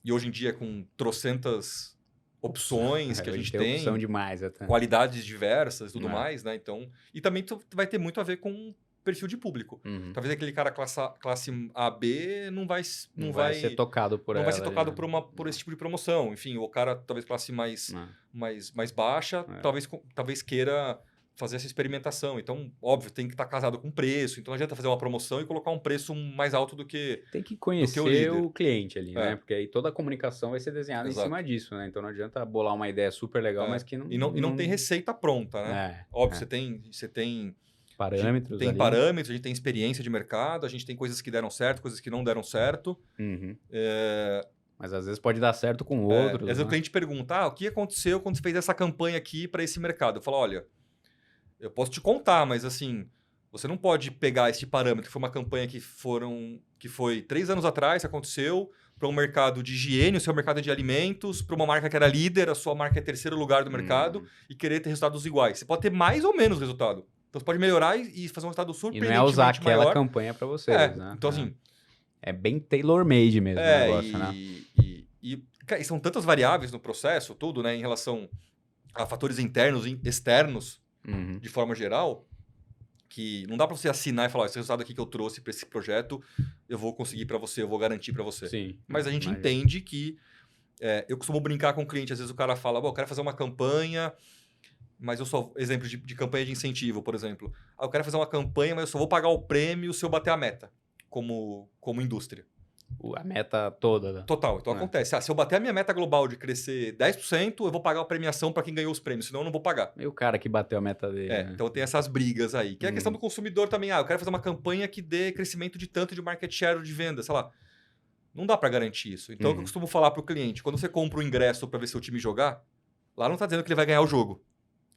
e hoje em dia com trocentas opções que a gente tem. Opção demais até. Qualidades diversas e tudo mais, né? Então, e também vai ter muito a ver com perfil de público. Talvez aquele cara classe AB não vai ser tocado por vai ser tocado por esse tipo de promoção. Enfim, o cara talvez classe mais baixa, talvez queira fazer essa experimentação. Então, óbvio, tem que estar casado com preço. Então, não adianta fazer uma promoção e colocar um preço mais alto do que tem que conhecer o cliente ali, né? Porque aí toda a comunicação vai ser desenhada em cima disso, né? Então, não adianta bolar uma ideia super legal, mas que não... E não tem receita pronta, né? Óbvio, você tem parâmetros. Tem parâmetros, a gente tem experiência de mercado, a gente tem coisas que deram certo, coisas que não deram certo. Mas às vezes pode dar certo com outros. Às vezes o cliente pergunta, o que aconteceu quando você fez essa campanha aqui para esse mercado? Eu falo, olha, eu posso te contar, mas assim, você não pode pegar esse parâmetro, que foi uma campanha que foi 3 anos atrás, que aconteceu, para um mercado de higiene, o seu mercado de alimentos, para uma marca que era líder, a sua marca é 3º lugar do mercado, e querer ter resultados iguais. Você pode ter mais ou menos resultado. Então, você pode melhorar e fazer um resultado surpreendentemente maior. E não é usar aquela campanha para vocês, né? Então, assim... É bem tailor-made mesmo o negócio, né? E são tantas variáveis no processo, tudo, né? Em relação a fatores internos e externos, de forma geral, que não dá para você assinar e falar, esse resultado aqui que eu trouxe para esse projeto, eu vou conseguir para você, eu vou garantir para você. Sim. Mas a gente entende que... eu costumo brincar com o cliente, às vezes o cara fala, eu quero fazer uma campanha... Mas eu só... Exemplo de campanha de incentivo, por exemplo. Eu quero fazer uma campanha, mas eu só vou pagar o prêmio se eu bater a meta, como indústria. A meta toda, né? Total. Então acontece. Se eu bater a minha meta global de crescer 10%, eu vou pagar a premiação para quem ganhou os prêmios, senão eu não vou pagar. E o cara que bateu a meta dele. Né? Então tem essas brigas aí. Que é a questão do consumidor também. Eu quero fazer uma campanha que dê crescimento de tanto de market share de venda, sei lá. Não dá para garantir isso. Então eu costumo falar para o cliente, quando você compra o ingresso para ver seu time jogar, lá não está dizendo que ele vai ganhar o jogo.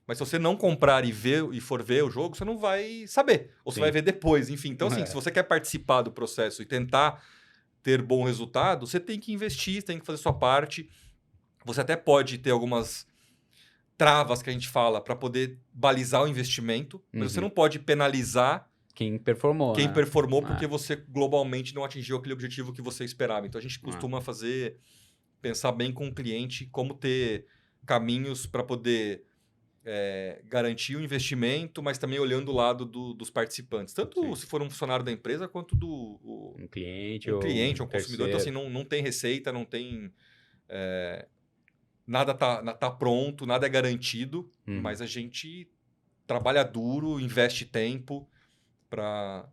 Mas se você não comprar e for ver o jogo, você não vai saber. Ou você vai ver depois, enfim. Então, assim, se você quer participar do processo e tentar ter bom resultado, você tem que investir, tem que fazer sua parte. Você até pode ter algumas travas que a gente fala para poder balizar o investimento, mas você não pode penalizar quem performou, porque você globalmente não atingiu aquele objetivo que você esperava. Então a gente costuma pensar bem com o cliente como ter caminhos para poder garantir o investimento, mas também olhando o lado dos participantes. Tanto se for um funcionário da empresa, quanto um cliente, um consumidor. Então, assim, não tem receita, não tem... nada tá pronto, nada é garantido, mas a gente trabalha duro, investe tempo para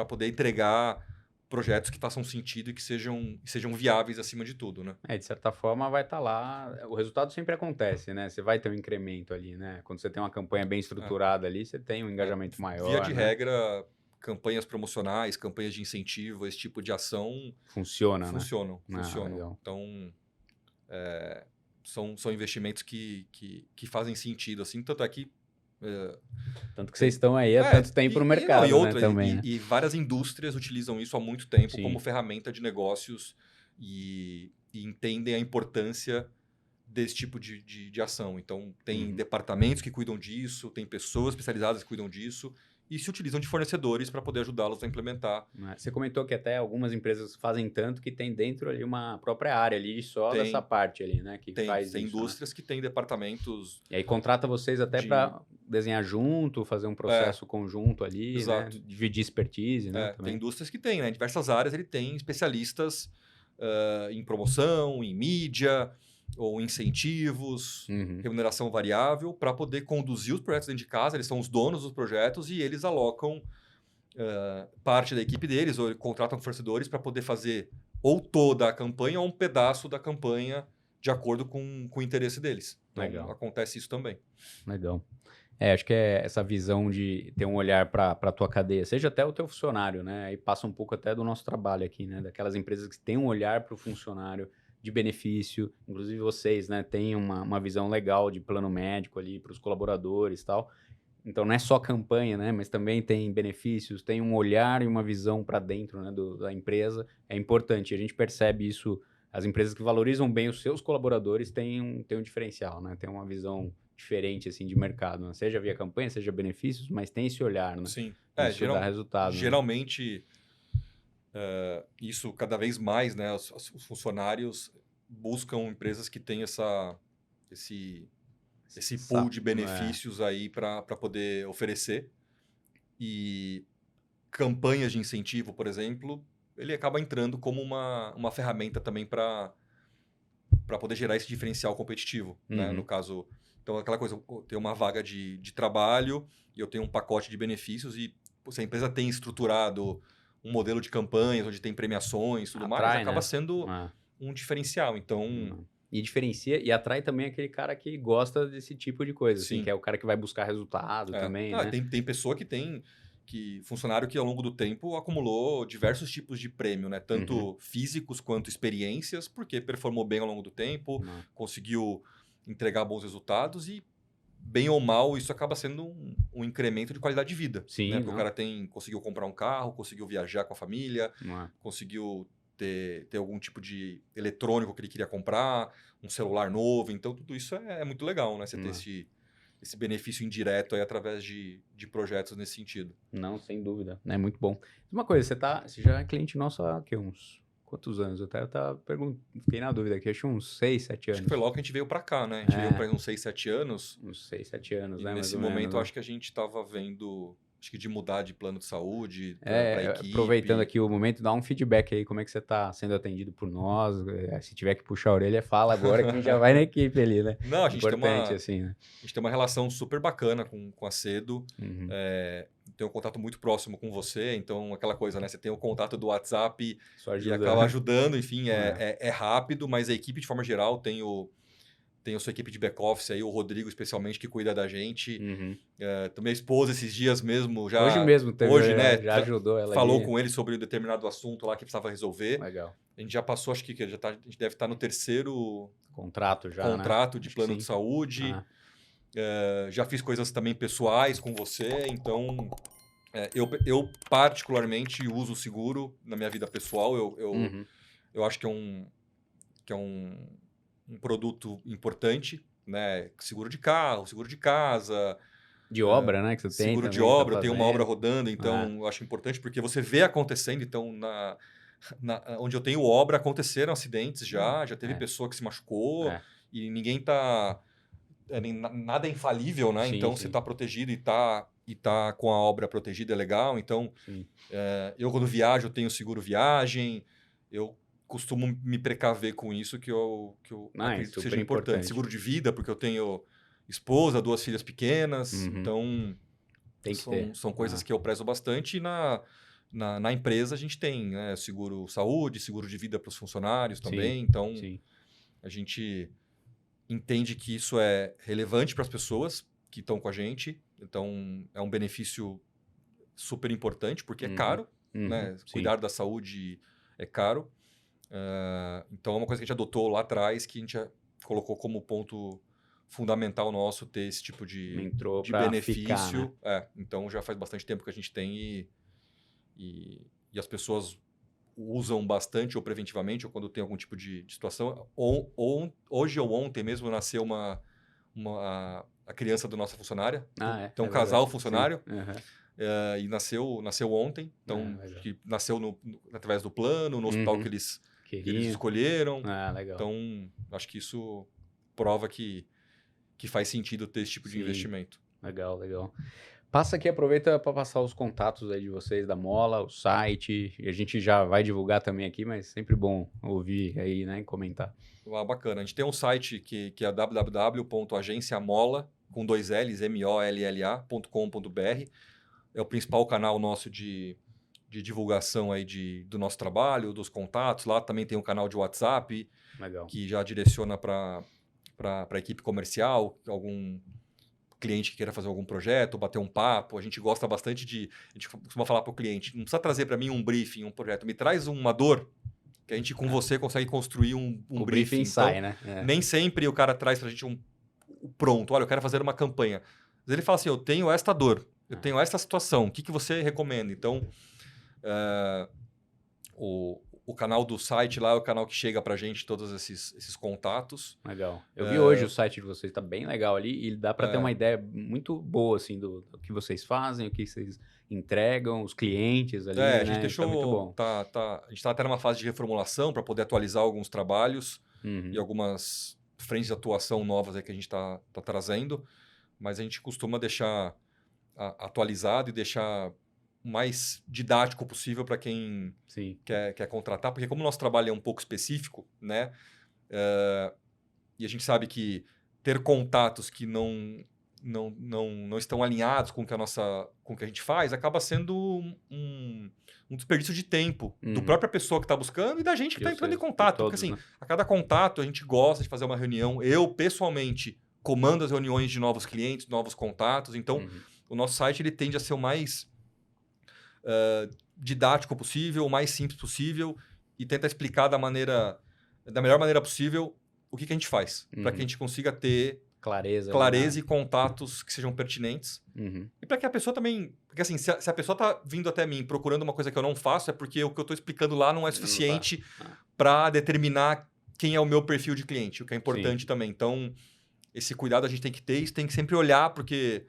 poder entregar projetos que façam sentido e que sejam viáveis acima de tudo, né? De certa forma vai estar lá, o resultado sempre acontece, né? Você vai ter um incremento ali, né? Quando você tem uma campanha bem estruturada ali, você tem um engajamento maior, via de regra, campanhas promocionais, campanhas de incentivo, esse tipo de ação funcionam. Então, são investimentos que fazem sentido, assim, tanto é que tanto que vocês estão aí há tanto tempo no mercado, também. E várias indústrias utilizam isso há muito tempo como ferramenta de negócios e entendem a importância desse tipo de ação. Então, tem departamentos que cuidam disso, tem pessoas especializadas que cuidam disso e se utilizam de fornecedores para poder ajudá-los a implementar. Você comentou que até algumas empresas fazem tanto que tem dentro ali uma própria área ali só dessa parte ali, né? Que faz tem isso, indústrias que têm departamentos... E aí contrata vocês até para desenhar junto, fazer um processo conjunto ali, exato. Né? Dividir expertise, né? Tem indústrias que têm, né? Em diversas áreas ele tem especialistas em promoção, em mídia, ou incentivos, remuneração variável, para poder conduzir os projetos dentro de casa. Eles são os donos dos projetos e eles alocam parte da equipe deles, ou contratam fornecedores para poder fazer ou toda a campanha ou um pedaço da campanha de acordo com o interesse deles. Então, acontece isso também. Legal. Acho que é essa visão de ter um olhar para a tua cadeia, seja até o teu funcionário, né? Aí passa um pouco até do nosso trabalho aqui, né? Daquelas empresas que têm um olhar para o funcionário de benefício, inclusive vocês, né? Tem uma visão legal de plano médico ali para os colaboradores e tal. Então não é só campanha, né? Mas também tem benefícios, tem um olhar e uma visão para dentro, né? Da empresa. É importante, a gente percebe isso. As empresas que valorizam bem os seus colaboradores têm um diferencial, né? Tem uma visão diferente assim de mercado, né? Seja via campanha, seja benefícios, mas tem esse olhar, né? Sim. Isso dá resultado. Geralmente, isso cada vez mais, né? Os funcionários buscam empresas que têm esse pool de benefícios aí para poder oferecer. E campanhas de incentivo, por exemplo, ele acaba entrando como uma ferramenta também para poder gerar esse diferencial competitivo, né? No caso... Então, aquela coisa, eu tenho uma vaga de trabalho e eu tenho um pacote de benefícios e se a empresa tem estruturado um modelo de campanhas, onde tem premiações e tudo mais, acaba sendo um diferencial. Então... E diferencia e atrai também aquele cara que gosta desse tipo de coisa, assim, que é o cara que vai buscar resultado também, né? Tem pessoa funcionário que ao longo do tempo acumulou diversos tipos de prêmio, né? Tanto físicos quanto experiências, porque performou bem ao longo do tempo, conseguiu entregar bons resultados e, bem ou mal, isso acaba sendo um incremento de qualidade de vida. Sim, né? Porque o cara conseguiu comprar um carro, conseguiu viajar com a família, conseguiu ter algum tipo de eletrônico que ele queria comprar, um celular novo. Então, tudo isso é muito legal, né? Você ter esse benefício indireto aí através de projetos nesse sentido. Não, sem dúvida. É muito bom. Uma coisa, você já é cliente nosso há uns... Quantos anos? Eu até fiquei na dúvida aqui, acho que uns 6, 7 anos. Acho que foi logo que a gente veio para cá, né? A gente veio para uns 6, 7 anos. Uns 6, 7 anos, e né? Nesse momento, acho que a gente estava vendo... Acho que de mudar de plano de saúde para equipe. Aproveitando aqui o momento, dá um feedback aí, como é que você está sendo atendido por nós. Se tiver que puxar a orelha, fala agora que a gente já vai na equipe ali, né? Não, a gente tem assim, né? A gente tem uma relação super bacana com a Cedo. Tem um contato muito próximo com você, então aquela coisa, né? Você tem o contato do WhatsApp e acaba ajudando, enfim, é rápido, mas a equipe, de forma geral, tem a sua equipe de back-office aí, o Rodrigo especialmente, que cuida da gente. Também a esposa, esses dias mesmo, já... Hoje mesmo, né, já ajudou ela. Falou com ele sobre um determinado assunto lá que precisava resolver. Legal. A gente já passou, acho que a gente deve estar no terceiro... Contrato já, contrato de plano de saúde. Já fiz coisas também pessoais com você, então eu particularmente uso o seguro na minha vida pessoal. Eu acho que é um produto importante, né? Seguro de carro, seguro de casa. De obra, né? Que você tem Seguro de também, obra, eu tenho uma obra rodando, então eu acho importante porque você vê acontecendo. Então, onde eu tenho obra, aconteceram acidentes já teve pessoa que se machucou e ninguém tá. Nada é infalível, né? Sim, Então você está protegido e tá com a obra protegida, é legal. Então, eu quando viajo, eu tenho seguro viagem, eu costumo me precaver com isso, que eu acredito que seja importante. Seguro de vida, porque eu tenho esposa, 2 filhas pequenas, então tem que ter. São coisas que eu prezo bastante. E na empresa a gente tem, né, seguro saúde, seguro de vida para os funcionários também. Então, a gente entende que isso é relevante para as pessoas que estão com a gente. Então, é um benefício super importante, porque é caro, né? Cuidar da saúde é caro. Então, é uma coisa que a gente adotou lá atrás, que a gente colocou como ponto fundamental nosso ter esse tipo de benefício. Ficar, né? Então, já faz bastante tempo que a gente tem e as pessoas usam bastante ou preventivamente, ou quando tem algum tipo de situação. Hoje ou ontem mesmo nasceu a criança da nossa funcionária. Então, um casal funcionário. E nasceu ontem. Então, que nasceu através do plano, no hospital que eles escolheram. Legal. Então, acho que isso prova que faz sentido ter esse tipo de investimento. Legal. Passa aqui, aproveita para passar os contatos aí de vocês, da Mola, o site. E a gente já vai divulgar também aqui, mas sempre bom ouvir aí, né, e comentar. Bacana. A gente tem um site que é www.agenciamola, com 2 L's, molla.com.br. É o principal canal nosso de divulgação aí do nosso trabalho, dos contatos. Lá também tem um canal de WhatsApp, que já direciona para a equipe comercial, algum cliente que queira fazer algum projeto, bater um papo. A gente gosta bastante a gente costuma falar para o cliente, não precisa trazer para mim um briefing, um projeto, me traz uma dor que a gente com você consegue construir um briefing. Briefing sai, então, né? Nem sempre o cara traz para a gente pronto, olha, eu quero fazer uma campanha. Mas ele fala assim, eu tenho esta dor, eu tenho esta situação, o que você recomenda? Então, o canal do site lá é o canal que chega pra gente todos esses contatos. Legal. Eu vi hoje o site de vocês, tá bem legal ali e dá para ter uma ideia muito boa assim do que vocês fazem, o que vocês entregam, os clientes ali, a gente né? deixou, tá muito bom. A gente tá até numa fase de reformulação para poder atualizar alguns trabalhos e algumas frentes de atuação novas aí que a gente tá trazendo, mas a gente costuma deixar atualizado e deixar o mais didático possível para quem quer contratar, porque como o nosso trabalho é um pouco específico, né? E a gente sabe que ter contatos que não estão alinhados com o que a gente faz acaba sendo um desperdício de tempo da própria pessoa que está buscando e da gente que está entrando em contato. Porque assim, a cada contato a gente gosta de fazer uma reunião. Eu, pessoalmente, comando as reuniões de novos clientes, novos contatos. Então, o nosso site ele tende a ser o mais didático possível, o mais simples possível e tenta explicar da melhor maneira possível o que a gente faz, para que a gente consiga ter clareza e contatos que sejam pertinentes. E para que a pessoa também... Porque assim, se a pessoa está vindo até mim procurando uma coisa que eu não faço, é porque o que eu estou explicando lá não é suficiente para determinar quem é o meu perfil de cliente, o que é importante também. Então, esse cuidado a gente tem que ter, isso tem que sempre olhar, porque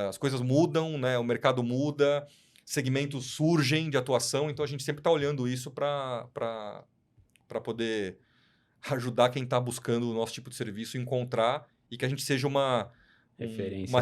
as coisas mudam, né? O mercado muda, segmentos surgem de atuação, então a gente sempre está olhando isso para poder ajudar quem está buscando o nosso tipo de serviço a encontrar e que a gente seja uma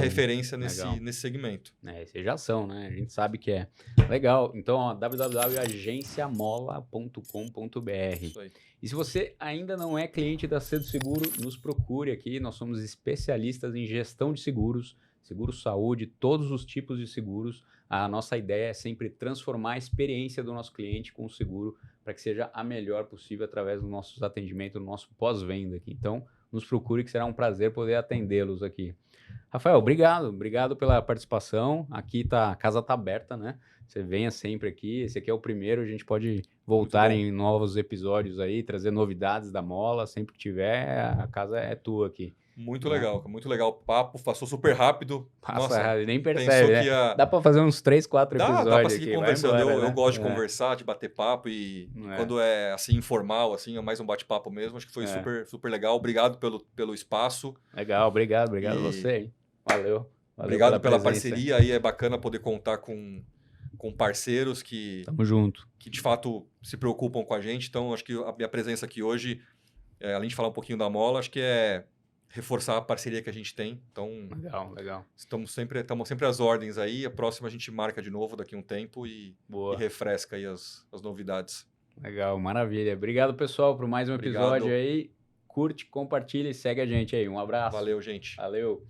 referência nesse segmento. Vocês já são, né? A gente sabe que é. Legal. Então, www.agenciamola.com.br. Isso aí. E se você ainda não é cliente da Cedo Seguro, nos procure aqui. Nós somos especialistas em gestão de seguros, seguro saúde, todos os tipos de seguros. A nossa ideia é sempre transformar a experiência do nosso cliente com o seguro para que seja a melhor possível através dos nossos atendimentos, do nosso pós-venda aqui. Então, nos procure que será um prazer poder atendê-los aqui. Rafael, obrigado pela participação. Aqui a casa está aberta, né? Você venha sempre aqui. Esse aqui é o primeiro, a gente pode voltar em novos episódios aí, trazer novidades da Mola. Sempre que tiver, a casa é tua aqui. Muito legal o papo, passou super rápido. Passa Nossa, rápido, nem pensou percebe, que né? ia... Dá pra fazer uns 3, 4 episódios Dá pra seguir aqui, vai conversando. embora, Eu né? gosto de conversar, de bater papo e quando é assim informal, assim, é mais um bate-papo mesmo. Acho que foi super, super legal. Obrigado pelo espaço. Legal, obrigado a você, hein? Valeu Obrigado pela presença. parceria. Aí é bacana poder contar com parceiros Tamo junto. que de fato se preocupam com a gente. Então, acho que a minha presença aqui hoje, além de falar um pouquinho da Mola, acho que é reforçar a parceria que a gente tem. Então, legal. Estamos sempre às ordens aí. A próxima a gente marca de novo daqui a um tempo e refresca aí as novidades. Legal, maravilha. Obrigado, pessoal, por mais um episódio aí. Curte, compartilha e segue a gente aí. Um abraço. Valeu, gente. Valeu.